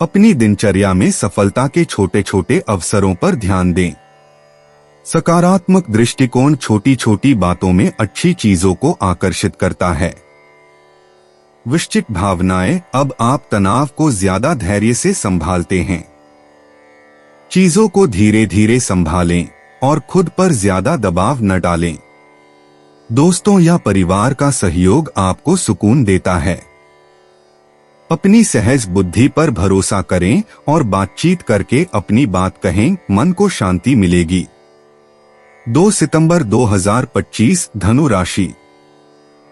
अपनी दिनचर्या में सफलता के छोटे छोटे अवसरों पर ध्यान दें। सकारात्मक दृष्टिकोण छोटी छोटी बातों में अच्छी चीजों को आकर्षित करता है। वृश्चिक भावनाएं, अब आप तनाव को ज्यादा धैर्य से संभालते हैं। चीजों को धीरे धीरे संभालें और खुद पर ज्यादा दबाव न डालें। दोस्तों या परिवार का सहयोग आपको सुकून देता है। अपनी सहज बुद्धि पर भरोसा करें और बातचीत करके अपनी बात कहें, मन को शांति मिलेगी। 2 सितंबर 2025, धनु राशि।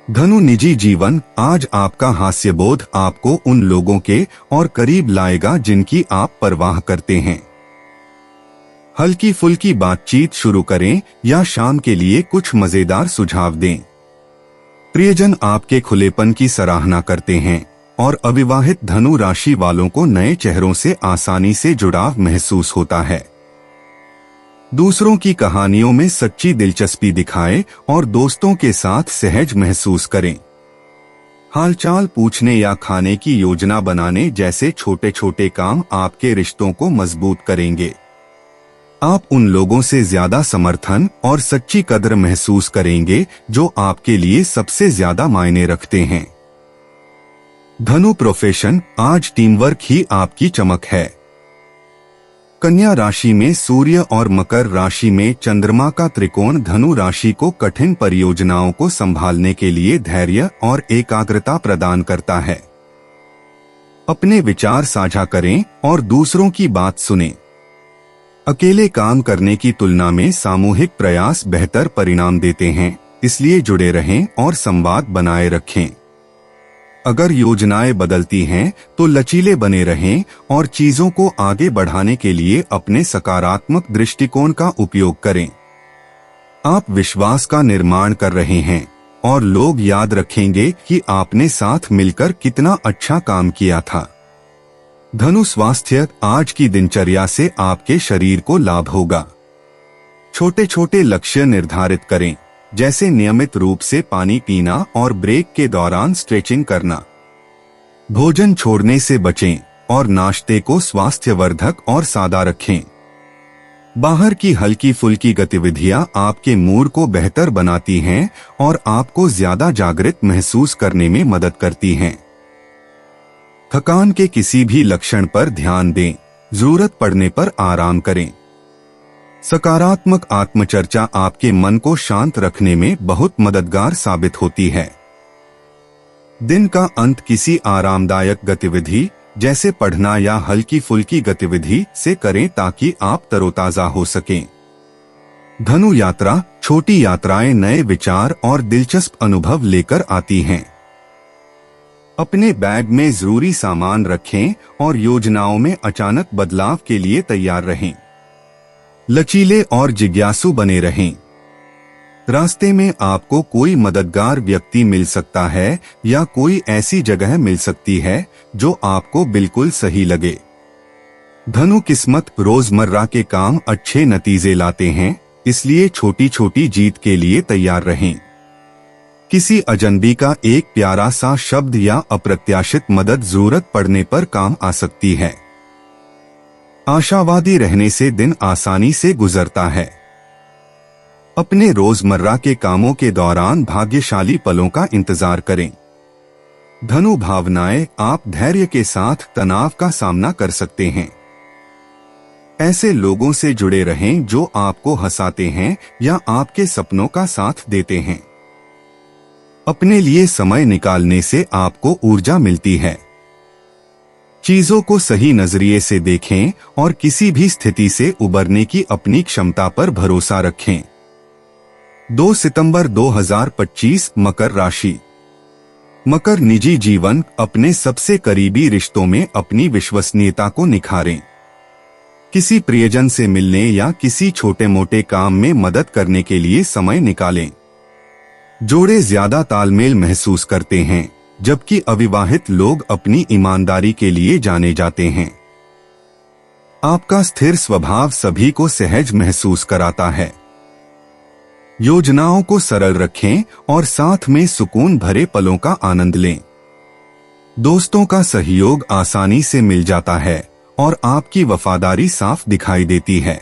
धनु निजी जीवन, आज आपका हास्यबोध आपको उन लोगों के और करीब लाएगा जिनकी आप परवाह करते हैं। हल्की फुल्की बातचीत शुरू करें या शाम के लिए कुछ मजेदार सुझाव दें। प्रियजन आपके खुलेपन की सराहना करते हैं और अविवाहित धनु राशि वालों को नए चेहरों से आसानी से जुड़ाव महसूस होता है। दूसरों की कहानियों में सच्ची दिलचस्पी दिखाएं और दोस्तों के साथ सहज महसूस करें। हालचाल पूछने या खाने की योजना बनाने जैसे छोटे छोटे काम आपके रिश्तों को मजबूत करेंगे। आप उन लोगों से ज्यादा समर्थन और सच्ची कद्र महसूस करेंगे जो आपके लिए सबसे ज्यादा मायने रखते हैं। धनु प्रोफेशन, आज टीमवर्क ही आपकी चमक है। कन्या राशि में सूर्य और मकर राशि में चंद्रमा का त्रिकोण धनु राशि को कठिन परियोजनाओं को संभालने के लिए धैर्य और एकाग्रता प्रदान करता है। अपने विचार साझा करें और दूसरों की बात सुनें। अकेले काम करने की तुलना में सामूहिक प्रयास बेहतर परिणाम देते हैं, इसलिए जुड़े रहें और संवाद बनाए रखें। अगर योजनाएं बदलती हैं तो लचीले बने रहें और चीजों को आगे बढ़ाने के लिए अपने सकारात्मक दृष्टिकोण का उपयोग करें। आप विश्वास का निर्माण कर रहे हैं और लोग याद रखेंगे कि आपने साथ मिलकर कितना अच्छा काम किया था। धनु स्वास्थ्य, आज की दिनचर्या से आपके शरीर को लाभ होगा। छोटे छोटे लक्ष्य निर्धारित करें, जैसे नियमित रूप से पानी पीना और ब्रेक के दौरान स्ट्रेचिंग करना। भोजन छोड़ने से बचें और नाश्ते को स्वास्थ्यवर्धक और सादा रखें। बाहर की हल्की फुल्की गतिविधियां आपके मूड को बेहतर बनाती हैं और आपको ज्यादा जागृत महसूस करने में मदद करती हैं। थकान के किसी भी लक्षण पर ध्यान दें, जरूरत पड़ने पर आराम करें। सकारात्मक आत्मचर्चा आपके मन को शांत रखने में बहुत मददगार साबित होती है। दिन का अंत किसी आरामदायक गतिविधि जैसे पढ़ना या हल्की फुल्की गतिविधि से करें ताकि आप तरोताजा हो सकें। धनु यात्रा, छोटी यात्राएं नए विचार और दिलचस्प अनुभव लेकर आती हैं। अपने बैग में जरूरी सामान रखें और योजनाओं में अचानक बदलाव के लिए तैयार रहें। लचीले और जिज्ञासु बने रहें। रास्ते में आपको कोई मददगार व्यक्ति मिल सकता है या कोई ऐसी जगह मिल सकती है जो आपको बिल्कुल सही लगे। धनु किस्मत, रोजमर्रा के काम अच्छे नतीजे लाते हैं, इसलिए छोटी छोटी जीत के लिए तैयार रहें। किसी अजनबी का एक प्यारा सा शब्द या अप्रत्याशित मदद जरूरत पड़ने पर काम आ सकती है। आशावादी रहने से दिन आसानी से गुजरता है। अपने रोजमर्रा के कामों के दौरान भाग्यशाली पलों का इंतजार करें। धनु भावनाएं, आप धैर्य के साथ तनाव का सामना कर सकते हैं। ऐसे लोगों से जुड़े रहें जो आपको हंसाते हैं या आपके सपनों का साथ देते हैं। अपने लिए समय निकालने से आपको ऊर्जा मिलती है। चीजों को सही नजरिए से देखें और किसी भी स्थिति से उबरने की अपनी क्षमता पर भरोसा रखें। 2 सितंबर 2025 मकर राशि। मकर निजी जीवन, अपने सबसे करीबी रिश्तों में अपनी विश्वसनीयता को निखारें। किसी प्रियजन से मिलने या किसी छोटे मोटे काम में मदद करने के लिए समय निकालें। जोड़े ज्यादा तालमेल महसूस करते हैं, जबकि अविवाहित लोग अपनी ईमानदारी के लिए जाने जाते हैं। आपका स्थिर स्वभाव सभी को सहज महसूस कराता है। योजनाओं को सरल रखें और साथ में सुकून भरे पलों का आनंद लें। दोस्तों का सहयोग आसानी से मिल जाता है और आपकी वफादारी साफ दिखाई देती है।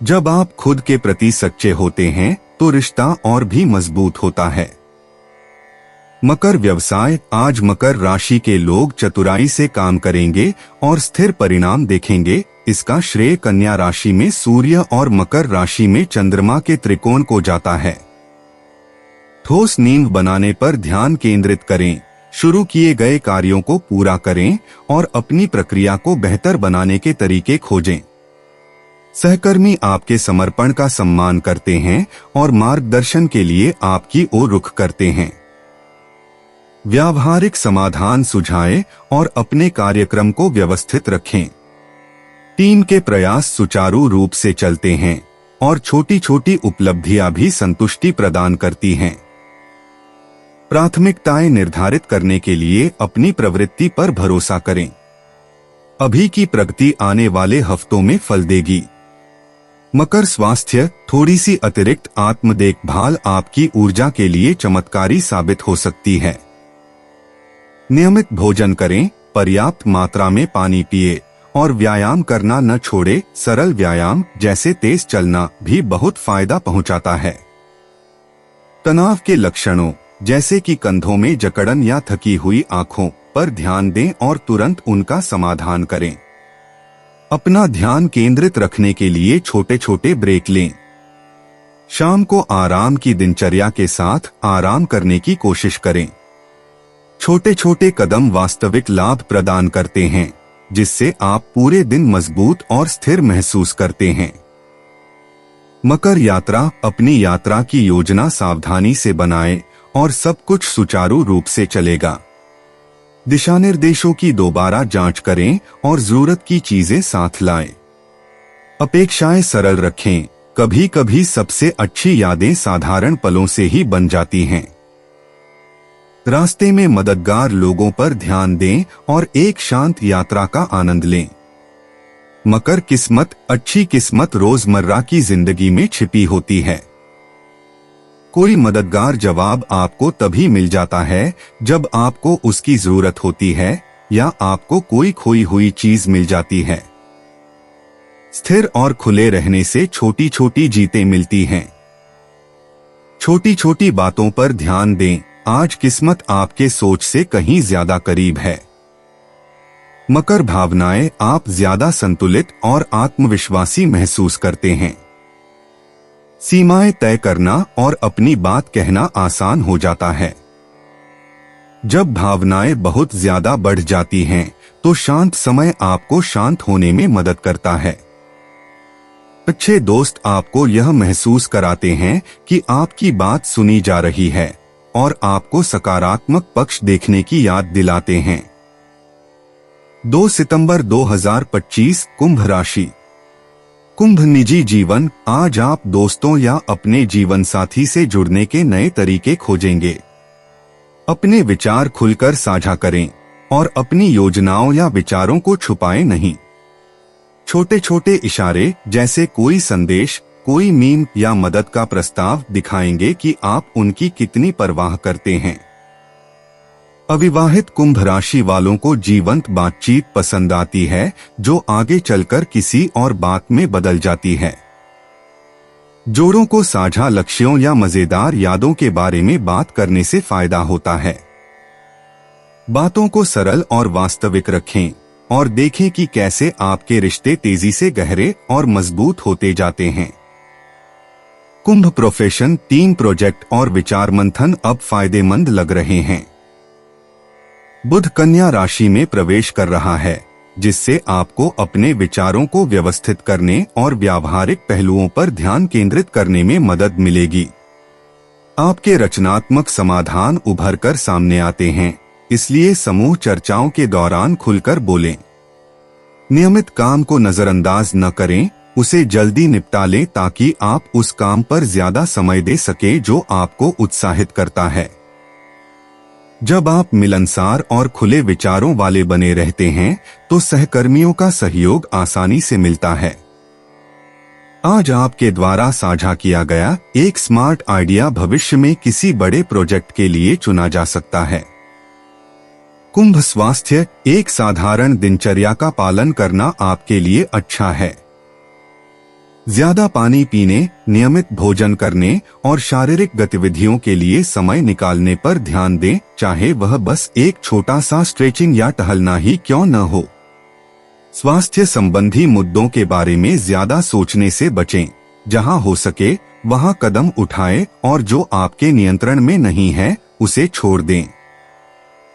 जब आप खुद के प्रति सच्चे होते हैं तो रिश्ता और भी मजबूत होता है। मकर व्यवसाय, आज मकर राशि के लोग चतुराई से काम करेंगे और स्थिर परिणाम देखेंगे। इसका श्रेय कन्या राशि में सूर्य और मकर राशि में चंद्रमा के त्रिकोण को जाता है। ठोस नींव बनाने पर ध्यान केंद्रित करें, शुरू किए गए कार्यों को पूरा करें और अपनी प्रक्रिया को बेहतर बनाने के तरीके खोजें। सहकर्मी आपके समर्पण का सम्मान करते हैं और मार्गदर्शन के लिए आपकी ओर रुख करते हैं। व्यावहारिक समाधान सुझाएं और अपने कार्यक्रम को व्यवस्थित रखें। टीम के प्रयास सुचारू रूप से चलते हैं और छोटी छोटी उपलब्धियां भी संतुष्टि प्रदान करती हैं। प्राथमिकताएं निर्धारित करने के लिए अपनी प्रवृत्ति पर भरोसा करें। अभी की प्रगति आने वाले हफ्तों में फल देगी। मकर स्वास्थ्य, थोड़ी सी अतिरिक्त आत्म देखभाल आपकी ऊर्जा के लिए चमत्कारी साबित हो सकती है। नियमित भोजन करें, पर्याप्त मात्रा में पानी पिए और व्यायाम करना न छोड़े। सरल व्यायाम जैसे तेज चलना भी बहुत फायदा पहुंचाता है। तनाव के लक्षणों जैसे कि कंधों में जकड़न या थकी हुई आंखों पर ध्यान दें और तुरंत उनका समाधान करें। अपना ध्यान केंद्रित रखने के लिए छोटे छोटे ब्रेक लें। शाम को आराम की दिनचर्या के साथ आराम करने की कोशिश करें। छोटे छोटे कदम वास्तविक लाभ प्रदान करते हैं, जिससे आप पूरे दिन मजबूत और स्थिर महसूस करते हैं। मकर यात्रा, अपनी यात्रा की योजना सावधानी से बनाएं और सब कुछ सुचारू रूप से चलेगा। दिशा निर्देशों की दोबारा जांच करें और जरूरत की चीजें साथ लाएं। अपेक्षाएं सरल रखें, कभी कभी सबसे अच्छी यादें साधारण पलों से ही बन जाती हैं। रास्ते में मददगार लोगों पर ध्यान दें और एक शांत यात्रा का आनंद लें। मकर किस्मत, अच्छी किस्मत रोजमर्रा की जिंदगी में छिपी होती है। कोई मददगार जवाब आपको तभी मिल जाता है जब आपको उसकी जरूरत होती है या आपको कोई खोई हुई चीज मिल जाती है। स्थिर और खुले रहने से छोटी छोटी जीतें मिलती हैं। छोटी छोटी बातों पर ध्यान दें, आज किस्मत आपके सोच से कहीं ज्यादा करीब है। मकर भावनाएं, आप ज्यादा संतुलित और आत्मविश्वासी महसूस करते हैं। सीमाएं तय करना और अपनी बात कहना आसान हो जाता है। जब भावनाएं बहुत ज्यादा बढ़ जाती हैं, तो शांत समय आपको शांत होने में मदद करता है। अच्छे दोस्त आपको यह महसूस कराते हैं कि आपकी बात सुनी जा रही है और आपको सकारात्मक पक्ष देखने की याद दिलाते हैं। 2 सितंबर 2025 कुंभ राशि। कुंभ निजी जीवन, आज आप दोस्तों या अपने जीवन साथी से जुड़ने के नए तरीके खोजेंगे। अपने विचार खुलकर साझा करें और अपनी योजनाओं या विचारों को छुपाएं नहीं। छोटे छोटे इशारे जैसे कोई संदेश, कोई मीम या मदद का प्रस्ताव दिखाएंगे कि आप उनकी कितनी परवाह करते हैं। अविवाहित कुंभ राशि वालों को जीवंत बातचीत पसंद आती है, जो आगे चलकर किसी और बात में बदल जाती है। जोड़ों को साझा लक्ष्यों या मजेदार यादों के बारे में बात करने से फायदा होता है। बातों को सरल और वास्तविक रखें और देखें कि कैसे आपके रिश्ते तेजी से गहरे और मजबूत होते जाते हैं। कुंभ प्रोफेशन, टीम प्रोजेक्ट और विचार मंथन अब फायदेमंद लग रहे हैं। बुध कन्या राशि में प्रवेश कर रहा है, जिससे आपको अपने विचारों को व्यवस्थित करने और व्यावहारिक पहलुओं पर ध्यान केंद्रित करने में मदद मिलेगी। आपके रचनात्मक समाधान उभर कर सामने आते हैं, इसलिए समूह चर्चाओं के दौरान खुलकर बोलें। नियमित काम को नजरअंदाज न करें, उसे जल्दी निपटा लें ताकि आप उस काम पर ज्यादा समय दे सके जो आपको उत्साहित करता है। जब आप मिलनसार और खुले विचारों वाले बने रहते हैं तो सहकर्मियों का सहयोग आसानी से मिलता है। आज आपके द्वारा साझा किया गया एक स्मार्ट आइडिया भविष्य में किसी बड़े प्रोजेक्ट के लिए चुना जा सकता है। कुंभ स्वास्थ्य, एक साधारण दिनचर्या का पालन करना आपके लिए अच्छा है। ज्यादा पानी पीने, नियमित भोजन करने और शारीरिक गतिविधियों के लिए समय निकालने पर ध्यान दें, चाहे वह बस एक छोटा सा स्ट्रेचिंग या टहलना ही क्यों न हो। स्वास्थ्य संबंधी मुद्दों के बारे में ज्यादा सोचने से बचें। जहां हो सके वहां कदम उठाएं और जो आपके नियंत्रण में नहीं है उसे छोड़ दें।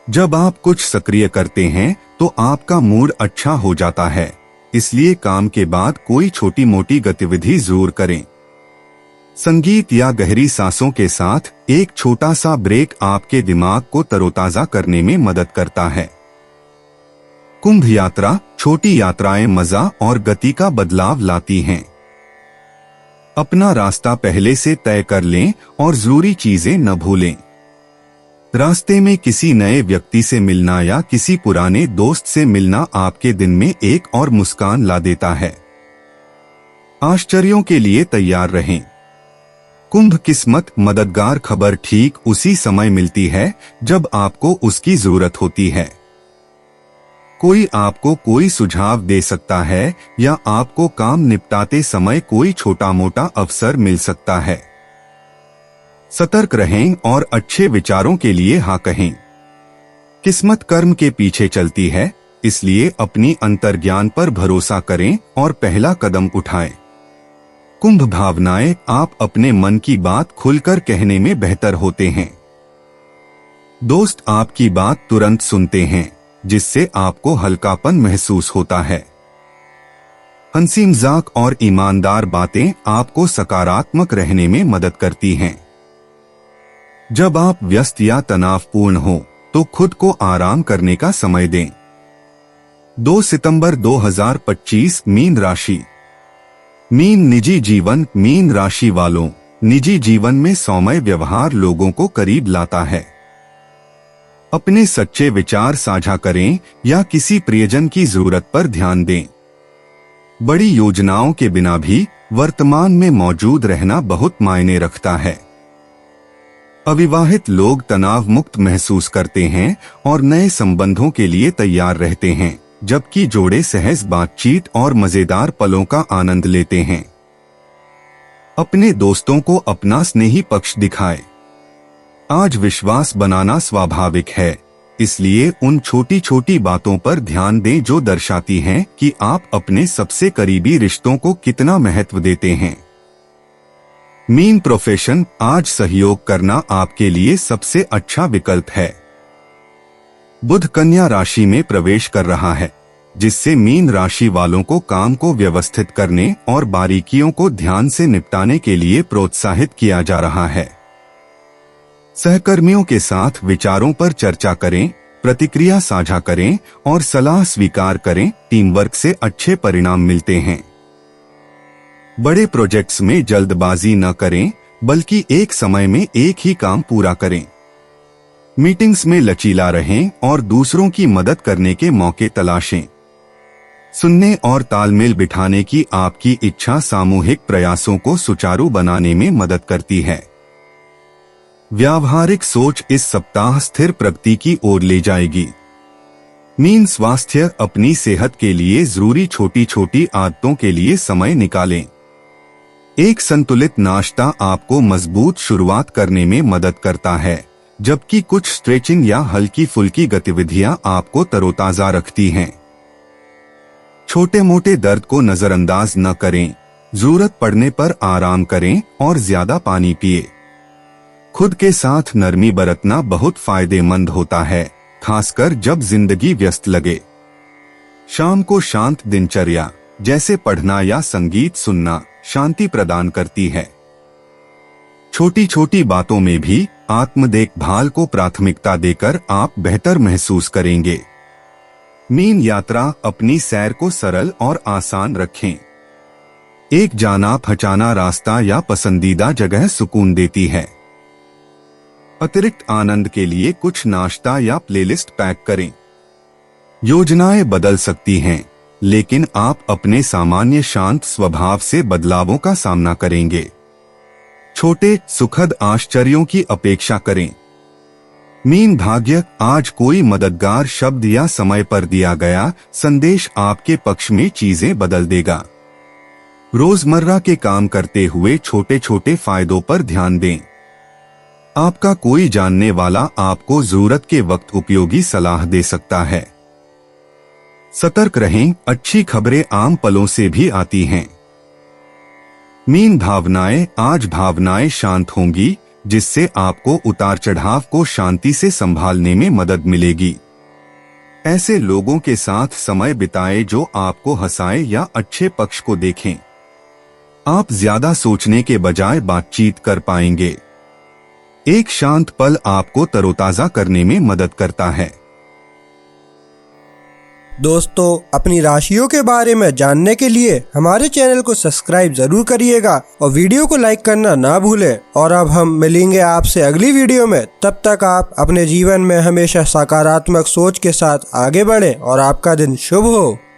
जब आप कुछ सक्रिय करते हैं तो आपका मूड अच्छा हो जाता है, इसलिए काम के बाद कोई छोटी मोटी गतिविधि जरूर करें। संगीत या गहरी सांसों के साथ एक छोटा सा ब्रेक आपके दिमाग को तरोताजा करने में मदद करता है। कुंभ यात्रा, छोटी यात्राएं मजा और गति का बदलाव लाती हैं। अपना रास्ता पहले से तय कर लें और जरूरी चीजें न भूलें। रास्ते में किसी नए व्यक्ति से मिलना या किसी पुराने दोस्त से मिलना आपके दिन में एक और मुस्कान ला देता है। आश्चर्यों के लिए तैयार रहें। कुंभ किस्मत, मददगार खबर ठीक उसी समय मिलती है जब आपको उसकी जरूरत होती है। कोई आपको कोई सुझाव दे सकता है या आपको काम निपटाते समय कोई छोटा मोटा अवसर मिल सकता है। सतर्क रहें और अच्छे विचारों के लिए हाँ कहें। किस्मत कर्म के पीछे चलती है, इसलिए अपनी अंतर्ज्ञान पर भरोसा करें और पहला कदम उठाएं। कुंभ भावनाएं, आप अपने मन की बात खुलकर कहने में बेहतर होते हैं। दोस्त आपकी बात तुरंत सुनते हैं, जिससे आपको हल्कापन महसूस होता है। हंसी मजाक और ईमानदार बातें आपको सकारात्मक रहने में मदद करती हैं। जब आप व्यस्त या तनावपूर्ण हो तो खुद को आराम करने का समय दें। 2 सितंबर 2025 मीन राशि। मीन निजी जीवन, मीन राशि वालों, निजी जीवन में सौम्य व्यवहार लोगों को करीब लाता है। अपने सच्चे विचार साझा करें या किसी प्रियजन की जरूरत पर ध्यान दें। बड़ी योजनाओं के बिना भी वर्तमान में मौजूद रहना बहुत मायने रखता है। अविवाहित लोग तनाव मुक्त महसूस करते हैं और नए संबंधों के लिए तैयार रहते हैं, जबकि जोड़े सहज बातचीत और मजेदार पलों का आनंद लेते हैं। अपने दोस्तों को अपना स्नेही पक्ष दिखाएं। आज विश्वास बनाना स्वाभाविक है, इसलिए उन छोटी छोटी बातों पर ध्यान दें जो दर्शाती हैं कि आप अपने सबसे करीबी रिश्तों को कितना महत्व देते हैं। मीन प्रोफेशन, आज सहयोग करना आपके लिए सबसे अच्छा विकल्प है। बुध कन्या राशि में प्रवेश कर रहा है, जिससे मीन राशि वालों को काम को व्यवस्थित करने और बारीकियों को ध्यान से निपटाने के लिए प्रोत्साहित किया जा रहा है। सहकर्मियों के साथ विचारों पर चर्चा करें, प्रतिक्रिया साझा करें और सलाह स्वीकार करें। टीम वर्क से अच्छे परिणाम मिलते हैं। बड़े प्रोजेक्ट्स में जल्दबाजी न करें, बल्कि एक समय में एक ही काम पूरा करें। मीटिंग्स में लचीला रहें और दूसरों की मदद करने के मौके तलाशें। सुनने और तालमेल बिठाने की आपकी इच्छा सामूहिक प्रयासों को सुचारू बनाने में मदद करती है। व्यावहारिक सोच इस सप्ताह स्थिर प्रगति की ओर ले जाएगी। मीन स्वास्थ्य, अपनी सेहत के लिए जरूरी छोटी छोटी आदतों के लिए समय निकालें। एक संतुलित नाश्ता आपको मजबूत शुरुआत करने में मदद करता है, जबकि कुछ स्ट्रेचिंग या हल्की फुल्की गतिविधियां आपको तरोताजा रखती हैं। छोटे मोटे दर्द को नजरअंदाज न करें, जरूरत पड़ने पर आराम करें और ज्यादा पानी पिए। खुद के साथ नरमी बरतना बहुत फायदेमंद होता है, खासकर जब जिंदगी व्यस्त लगे। शाम को शांत दिनचर्या जैसे पढ़ना या संगीत सुनना शांति प्रदान करती है। छोटी छोटी बातों में भी आत्म देखभाल को प्राथमिकता देकर आप बेहतर महसूस करेंगे। नींद यात्रा अपनी सैर को सरल और आसान रखें। एक जाना पहचाना रास्ता या पसंदीदा जगह सुकून देती है। अतिरिक्त आनंद के लिए कुछ नाश्ता या प्लेलिस्ट पैक करें। योजनाएं बदल सकती हैं, लेकिन आप अपने सामान्य शांत स्वभाव से बदलावों का सामना करेंगे। छोटे सुखद आश्चर्यों की अपेक्षा करें। मीन भाग्य, आज कोई मददगार शब्द या समय पर दिया गया संदेश आपके पक्ष में चीजें बदल देगा। रोजमर्रा के काम करते हुए छोटे छोटे फायदों पर ध्यान दें। आपका कोई जानने वाला आपको जरूरत के वक्त उपयोगी सलाह दे सकता है। सतर्क रहें, अच्छी खबरें आम पलों से भी आती हैं। मीन भावनाएं, आज भावनाएं शांत होंगी, जिससे आपको उतार चढ़ाव को शांति से संभालने में मदद मिलेगी। ऐसे लोगों के साथ समय बिताएं जो आपको हंसाएं या अच्छे पक्ष को देखें। आप ज्यादा सोचने के बजाय बातचीत कर पाएंगे। एक शांत पल आपको तरोताजा करने में मदद करता है। दोस्तों, अपनी राशियों के बारे में जानने के लिए हमारे चैनल को सब्सक्राइब जरूर करिएगा और वीडियो को लाइक करना ना भूलें। और अब हम मिलेंगे आपसे अगली वीडियो में। तब तक आप अपने जीवन में हमेशा सकारात्मक सोच के साथ आगे बढ़ें और आपका दिन शुभ हो।